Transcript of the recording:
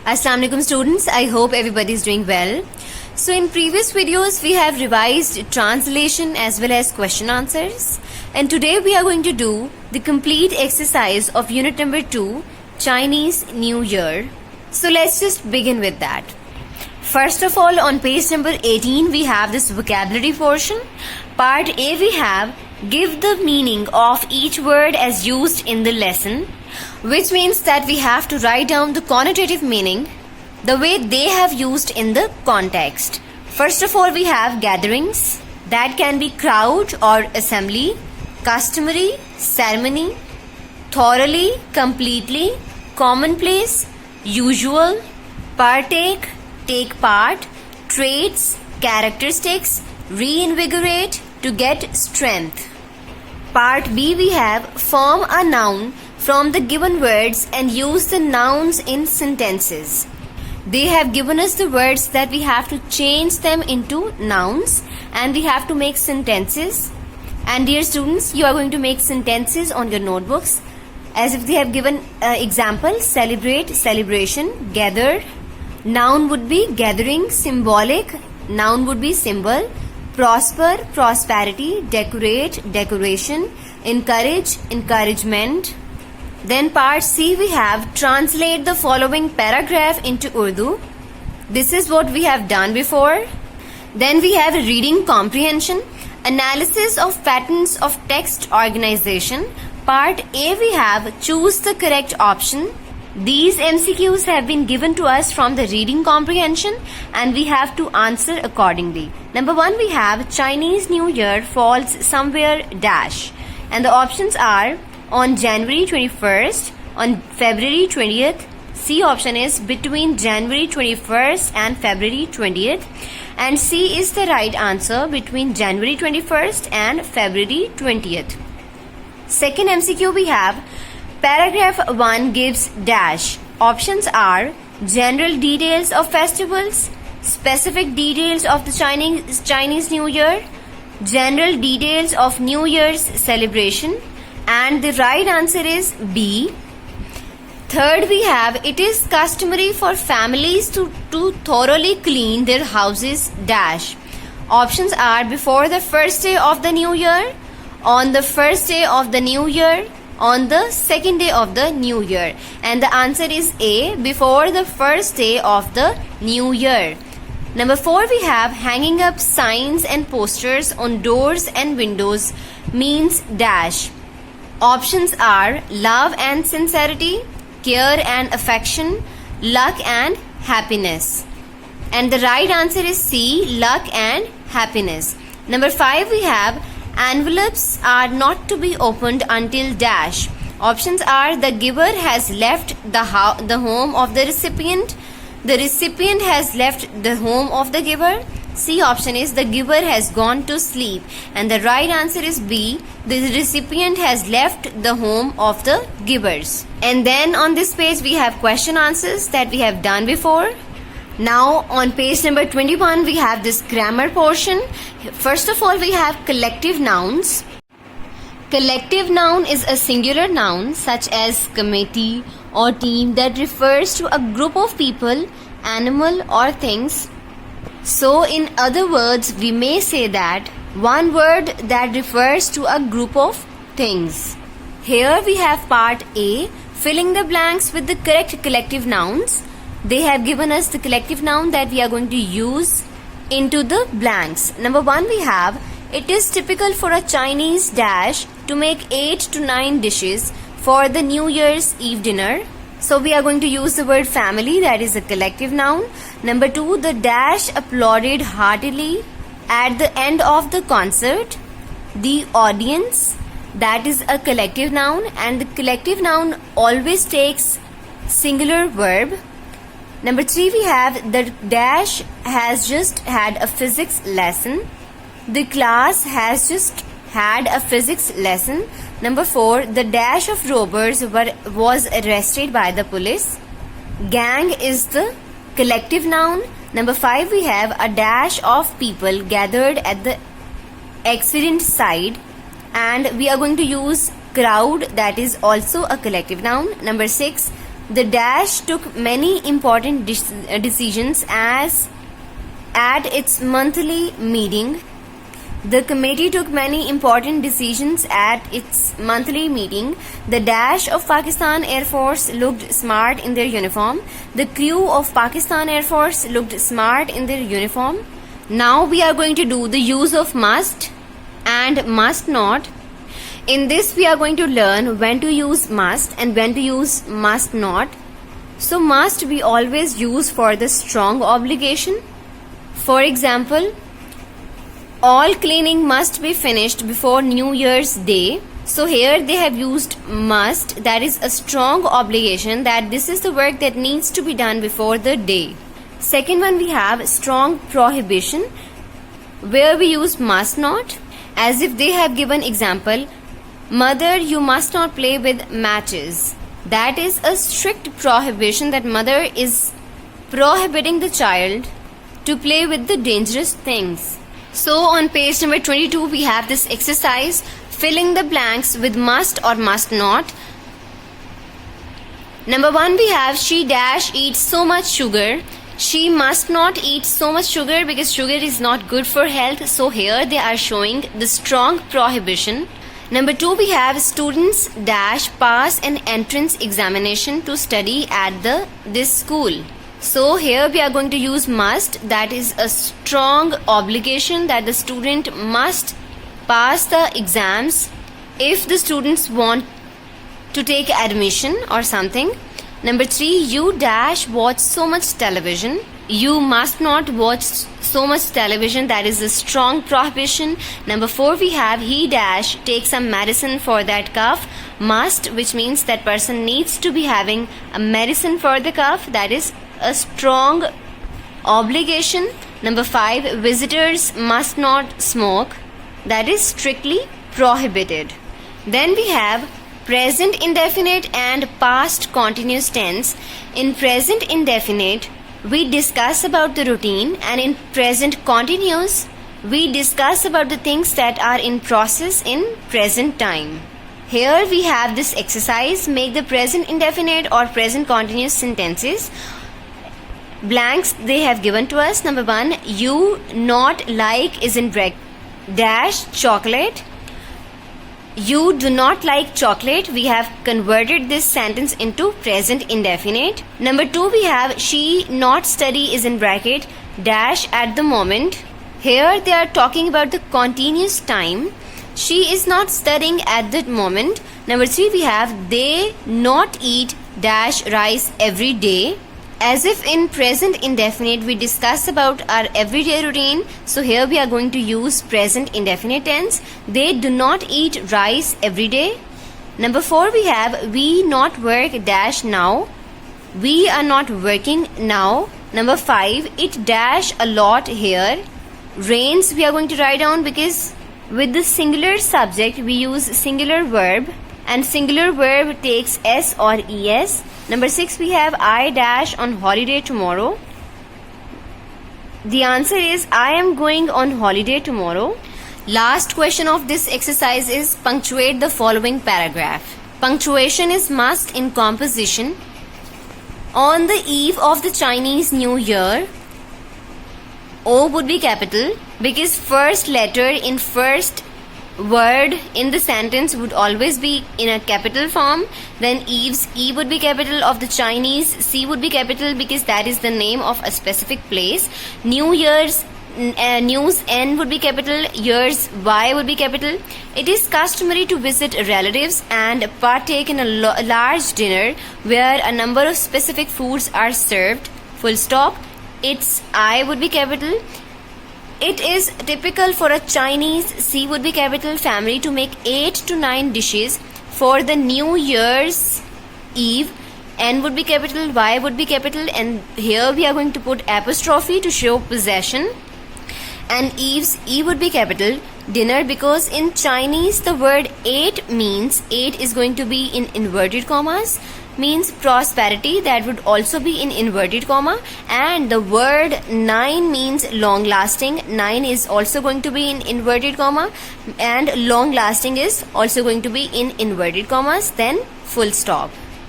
Assalamu alaikum students, I hope everybody is doing well. So in previous videos we have revised translation as well as question answers, and today we are going to do the complete exercise of unit number 2, Chinese New Year. So let's just begin with that. First of all, on page number 18 we have this vocabulary portion. Part A we have give the meaning of each word as used in the lesson, which means that we have to write down the connotative meaning the way they have used in the context. First of all, we have gatherings, that can be crowd or assembly, customary, ceremony, thoroughly, completely, commonplace, usual, partake, take part, traits, characteristics, reinvigorate, to get strength. Part B we have form a noun from the given words and use the nouns in sentences. They have given us the words that we have to change them into nouns and we have to make sentences. And dear students, you are going to make sentences on your notebooks as if they have given example: celebrate, celebration, gather. Noun would be gathering, symbolic. Noun would be symbol. Prosper, prosperity, decorate, decoration, encourage, encouragement. Then part C we have translate the following paragraph into Urdu. This is what we have done before. Then we have reading comprehension, analysis of patterns of text organization. Part A we have choose the correct option. These MCQs have been given to us from the reading comprehension and we have to answer accordingly. Number 1 we have Chinese New Year falls somewhere dash, and the options are on January 21st, on February 20th. C option is between January 21st and February 20th, and C is the right answer, between January 21st and February 20th. Second MCQ we have paragraph 1 gives dash. Options are general details of festivals, specific details of the Chinese New Year, general details of New Year's celebration, and the right answer is B. Third we have it is customary for families to thoroughly clean their houses dash. Options are before the first day of the new year, on the first day of the new year, on the second day of the new year, and the answer is A, before the first day of the new year. Number 4 we have hanging up signs and posters on doors and windows means dash. Options are love and sincerity, care and affection, luck and happiness, and the right answer is C, luck and happiness. Number 5 we have envelopes are not to be opened until dash. Options are the giver has left the home of the recipient has left the home of the giver. C option is the giver has gone to sleep, and the right answer is B, the recipient has left the home of the givers. And then on this page we have question answers that we have done before. Now on page number 21 we have this grammar portion. First of all we have collective nouns. Collective noun is a singular noun such as committee or team that refers to a group of people, animal or things. So in other words we may say that one word that refers to a group of things. Here we have part A, filling the blanks with the correct collective nouns. They have given us the collective noun that we are going to use into the blanks. Number 1 we have it is typical for a Chinese dash to make 8 to 9 dishes for the New Year's Eve dinner. So we are going to use the word family, that is a collective noun. Number 2, the dash applauded heartily at the end of the concert. The audience, that is a collective noun, and the collective noun always takes singular verb. Number 3 we have the dash has just had a physics lesson. The class has just had a physics lesson. Number 4, the dash of robbers was arrested by the police. Gang is the collective noun. Number 5 we have a dash of people gathered at the accident site, and we are going to use crowd, that is also a collective noun. Number 6, The dash took many important decisions as at its monthly meeting. The committee took many important decisions at its monthly meeting. The dash of Pakistan Air Force looked smart in their uniform. The crew of Pakistan Air Force looked smart in their uniform. Now we are going to do the use of must and must not. In this we are going to learn when to use must and when to use must not. So must we always use for the strong obligation. For example, all cleaning must be finished before New Year's Day. So here they have used must, that is a strong obligation, that this is the work that needs to be done before the day. Second one, we have strong prohibition, where we use must not, as if they have given example, mother, you must not play with matches. That is a strict prohibition, that mother is prohibiting the child to play with the dangerous things. So on page number 22 we have this exercise, filling the blanks with must or must not. Number 1 we have she dash eats so much sugar. She must not eat so much sugar because sugar is not good for health. So here they are showing the strong prohibition. Number 2 we have students dash pass an entrance examination to study at this school. So here we are going to use must, that is a strong obligation that the student must pass the exams if the students want to take admission or something. Number 3, you dash watch so much television. You must not watch so much television, that is a strong prohibition. Number 4 we have he dash take some medicine for that cough. Must, which means that person needs to be having a medicine for the cough, that is a strong obligation. Number 5, visitors must not smoke, that is strictly prohibited. Then we have present indefinite and past continuous tense. In present indefinite we discuss about the routine, and in present continuous we discuss about the things that are in process in present time. Here we have this exercise, make the present indefinite or present continuous sentences. Blanks they have given to us. Number 1, you not like is in bracket dash chocolate. You do not like chocolate. We have converted this sentence into present indefinite. Number 2 we have she not study is in bracket dash at the moment. Here they are talking about the continuous time. She is not studying at that moment. Number 3 we have they not eat dash rice every day. As if in present indefinite we discuss about our everyday routine, so here we are going to use present indefinite tense. They do not eat rice every day. Number 4 we have we not work dash now. We are not working now. Number 5, it dash a lot here. Rains we are going to write down because with the singular subject we use singular verb, and singular verb takes s or es. Number 6 we have I dash on holiday tomorrow. The answer is I am going on holiday tomorrow. Last question of this exercise is punctuate the following paragraph. Punctuation is must in composition. On the eve of the Chinese New Year, O would be capital because first letter in first word in the sentence would always be in a capital form. Then eve's E would be capital, of the Chinese C would be capital because that is the name of a specific place. New Year's news N would be capital, years Y would be capital. It is customary to visit relatives and partake in a large dinner where a number of specific foods are served. Full stop. Its I would be capital. It is typical for a Chinese C would be capital family to make 8 to 9 dishes for the New Year's Eve. N would be capital, Y would be capital, and here we are going to put apostrophe to show possession. And Eve's E would be capital, dinner, because in Chinese the word 8 means 8 is going to be in inverted commas, means prosperity, that would also be in inverted comma, and the word 9 means long lasting, 9 is also going to be in inverted comma, and long lasting is also going to be in inverted commas, then full stop.